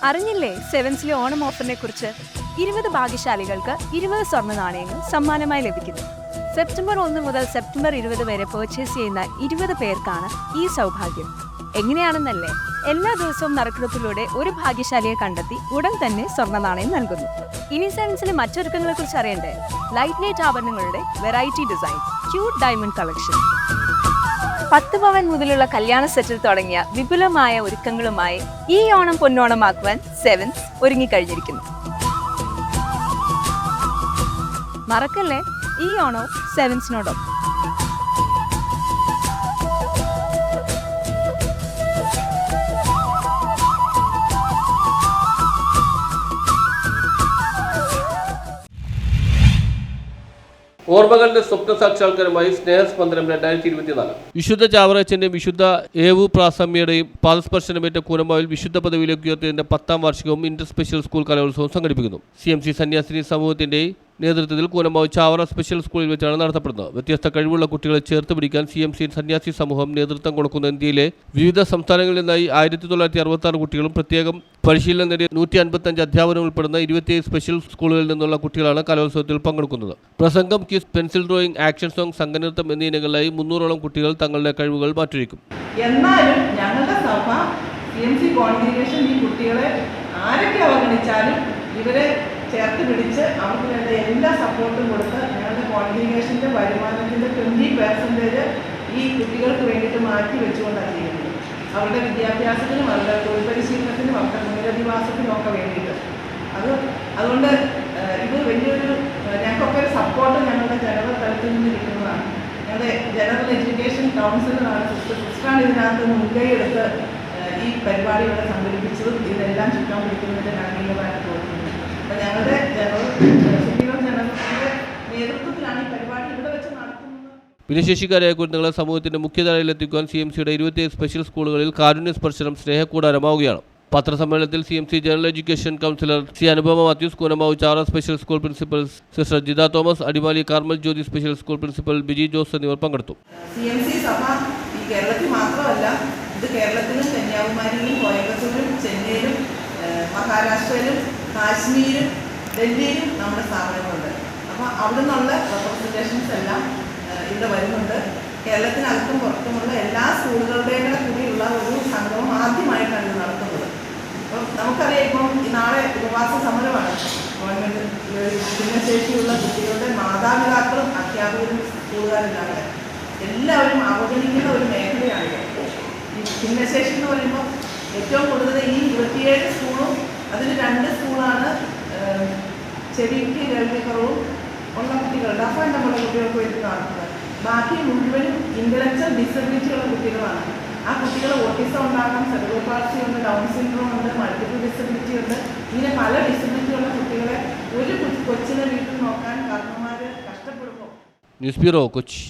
അറിഞ്ഞില്ലേ സെവൻസിലെ ഓണം ഓഫറിനെ കുറിച്ച്? 20 ഭാഗ്യശാലികൾക്ക് 20 സ്വർണ്ണ നാണയങ്ങൾ സമ്മാനമായി ലഭിക്കുന്നു. സെപ്റ്റംബർ 1 മുതൽ സെപ്റ്റംബർ 20 വരെ പർച്ചേസ് ചെയ്യുന്ന 20 പേർക്കാണ് ഈ സൗഭാഗ്യം. എങ്ങനെയാണെന്നല്ലേ? എല്ലാ ദിവസവും നറുക്കെടുപ്പിലൂടെ ഒരു ഭാഗ്യശാലിയെ കണ്ടെത്തി ഉടൻ തന്നെ സ്വർണ്ണ നാണയം നൽകുന്നു. ഇനി സെവൻസിലെ മറ്റൊരുക്കങ്ങളെ കുറിച്ച് അറിയണ്ടേ? ലൈറ്റ് വെയ്റ്റ് ആഭരണങ്ങളുടെ variety design, cute diamond collection, 10 pavan മുതലുള്ള കല്യാണ സെറ്റിൽ തുടങ്ങിയ വിപുലമായ ഒരുക്കങ്ങളുമായി ഈ ഓണം പൊന്നോണമാക്കുവാൻ സെവൻസ് ഒരുങ്ങിക്കഴിഞ്ഞിരിക്കുന്നു. മറക്കല്ലേ, ഈ ഓണവും സെവൻസിനോടൊപ്പം. ഓർമ്മകളുടെ സ്വപ്ന സാക്ഷാത്കാരമായി സ്നേഹസ്പന്ദനം 2024. വിശുദ്ധ ചാവറച്ചന്റെയും വിശുദ്ധ ഏവു പ്രാസമ്യയുടെയും പാദസ്പർശനമേറ്റ കൂനമ്പാവിൽ വിശുദ്ധ പദവിയിലേക്ക് ഉയർത്തിയതിന്റെ 10ാം വാർഷികവും ഇന്റർ സ്പെഷ്യൽ സ്കൂൾ കലോത്സവം സംഘടിപ്പിക്കുന്നു. CMC സന്യാസിനി സമൂഹത്തിന്റെ നേതൃത്വത്തിൽ കൂനമ്പാവ് ചാവറ സ്പെഷ്യൽ സ്കൂളിൽ വെച്ചാണ് നടത്തപ്പെടുന്നത്. വ്യത്യസ്ത കഴിവുള്ള കുട്ടികളെ ചേർത്ത് പിടിക്കാൻ CMC സന്യാസി സമൂഹം നേതൃത്വം കൊടുക്കുന്ന ഇന്ത്യയിലെ വിവിധ സംസ്ഥാനങ്ങളിൽ നിന്നായി 1966 കുട്ടികളും പ്രത്യേകം പരിശീലനം നേടിയ 155 അധ്യാപനം ഉൾപ്പെടുന്ന 27 സ്പെഷ്യൽ സ്കൂളുകളിൽ നിന്നുള്ള കുട്ടികളാണ് കലോത്സവത്തിൽ പങ്കെടുക്കുന്നത്. പ്രസംഗം, quiz, pencil drawing, action song, സംഘനൃത്തം എന്നീ ഇനങ്ങളിലായി 300ഓളം കുട്ടികൾ തങ്ങളുടെ കഴിവുകൾ മാറ്റുരയ്ക്കും. എന്നാലും ഞങ്ങളുടെ സഭ CMC കോൺഗ്രിഗേഷൻ ഈ കുട്ടികളെ ആരൊക്കെ അവഗണിച്ചാലും ഇവരെ ചേർത്ത് പിടിച്ച് അവർക്ക് വേണ്ട എല്ലാ സപ്പോർട്ടും കൊടുത്ത് ഞങ്ങളുടെ കോൺഗ്രിഗേഷൻ്റെ വരുമാനത്തിൻ്റെ 20% ഈ കുട്ടികൾക്ക് വേണ്ടിയിട്ട് മാറ്റി വെച്ചുകൊണ്ടാണ് ചെയ്യുന്നത്. അവരുടെ വിദ്യാഭ്യാസത്തിനും അവരുടെ തൊഴിൽ പരിശീലനത്തിനും അവരുടെ പുനരധിവാസത്തിനും ഒക്കെ വേണ്ടിയിട്ട്. അതുകൊണ്ട് ഇത് വലിയൊരു ഞങ്ങൾക്കൊക്കെ ഒരു സപ്പോർട്ട് ഞങ്ങളുടെ ജനറൽ തലത്തിൽ നിന്ന് കിട്ടുന്നതാണ്. ഞങ്ങളുടെ ജനറൽ എഡ്യൂക്കേഷൻ കൗൺസിലറാണ് സിസ്റ്ററാണ് ഇതിനകത്ത് മുൻകൈ എടുത്ത് ഈ പരിപാടി ഇവിടെ സംഘടിപ്പിച്ചതും ഇതെല്ലാം ചുറ്റാൻ പിടിക്കുന്നതിൻ്റെ നന്ദിയുള്ളതായിട്ട് തോന്നുന്നത്. അപ്പോൾ ഞങ്ങളുടെ ജനറലിൻ്റെ നേതൃത്വത്തിലാണ് ഈ പരിപാടി ഇവിടെ വെച്ച് നടത്തുന്നത്. ഭിന്നശേഷിക്കാരായ കുഞ്ഞുങ്ങളെ സമൂഹത്തിന്റെ മുഖ്യധാരയിലെത്തിക്കുവാൻ CMCയുടെ 27 സ്പെഷ്യൽ സ്കൂളുകളിൽ കാരുണ്യ സ്പർശനം സ്നേഹക്കൂടാരമാവുകയാണ്. പത്രസമ്മേളനത്തിൽ CMC general education counsellor Anupama Mathews, Koonammavu Chavara special school principal sister Jitha Thomas, Adimali Carmel Jyothi special school principal Biji Jose എന്നിവർ പങ്കെടുത്തു. CMC സഭ ഈ കേരളത്തിൽ മാത്രമല്ല, ഇത് കേരളത്തിലും കന്യാകുമാരിയിലും കോയമ്പത്തൂരിലും ചെന്നൈയിലും മഹാരാഷ്ട്രയിലും കാശ്മീരും ഡൽഹിയിലും നമ്മുടെ സ്ഥാപനങ്ങളുണ്ട്. അപ്പോൾ അവിടെ നിന്നുള്ള റെപ്രസെൻറ്റേഷൻസ് എല്ലാം ഇവിടെ വരുന്നുണ്ട്. കേരളത്തിനകത്തും പുറത്തുമുള്ള എല്ലാ സ്കൂളുകളുടെയും കൂടിയുള്ള ഒരു സംഗമം ആദ്യമായിട്ടാണ് ഇത് നടത്തുന്നത്. അപ്പം നമുക്കറിയാം, ഇപ്പം നാളെ ഉപവാസ സമരമാണ്. ഗവൺമെൻറ് ഭിന്നശേഷിയുള്ള കുട്ടികളുടെ മാതാപിതാക്കളും അധ്യാപകരും സ്കൂളുകാരെല്ലാം എല്ലാവരും അവഗണിക്കുന്ന ഒരു മേഖലയാണ് ഈ ഭിന്നശേഷി എന്ന് പറയുമ്പോൾ. ഏറ്റവും കൂടുതൽ ഈ 27 സ്കൂളും അതിൽ 2 സ്കൂളാണ് ചെവിക്ക് കേൾവിക്കുറവും ഉള്ള കുട്ടികളുടെ അഫൻഡമുള്ള കുട്ടികൾക്ക് വേണ്ടി നടത്തുന്നത്. ബാക്കി മുഴുവനും ഇൻ്റലക്ച്വൽ ഡിസബിലിറ്റിയുള്ള കുട്ടികളാണ്. ആ കുട്ടികൾ ഓട്ടിസം ഉണ്ടാകാം, സെറിബ്രൽ പാൾസി ഉണ്ട്, ഡൗൺ സിൻഡ്രോം ഉണ്ട്, മൾട്ടിപ്പിൾ ഡിസബിലിറ്റി ഉണ്ട്. ഇങ്ങനെ പല ഡിസബിലിറ്റി ഉള്ള കുട്ടികളെ ഒരു കൊച്ചിനെ വീട്ടിൽ നോക്കാൻ കാരണന്മാർ കഷ്ടപ്പെടുമ്പോൾ. News bureau, Kochi.